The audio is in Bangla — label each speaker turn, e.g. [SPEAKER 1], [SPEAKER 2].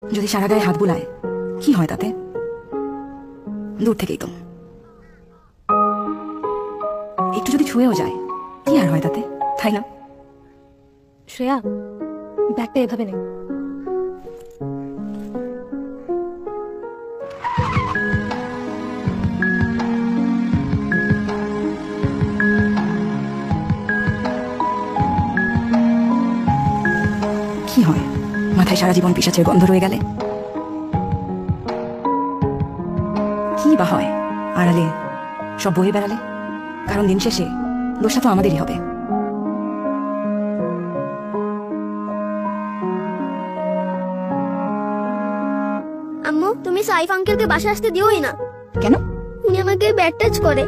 [SPEAKER 1] যদি সারা গায়ে হাত বুলায় কি হয় তাতে? দূর থেকেই তো একটু যদি ছুঁয়েও যায় কি আর হয় তাতে, তাই না?
[SPEAKER 2] শ্রেয়া, ব্যাগটা এভাবে নেই।
[SPEAKER 1] কি হয় মাথায় সারা জীবন পিশাচের গন্ধ রয়ে গেলে? কি বা হয় আড়ালে সব বয়ে বেড়ালে? কারণ দিন শেষে দোষটা তো আমাদেরই হবে।
[SPEAKER 3] আম্মু, তুমি সাইফ আঙ্কেলকে বাসা আসতে দিওই না।
[SPEAKER 1] কেন?
[SPEAKER 3] উনি আমাকে ব্যাড টাচ করে।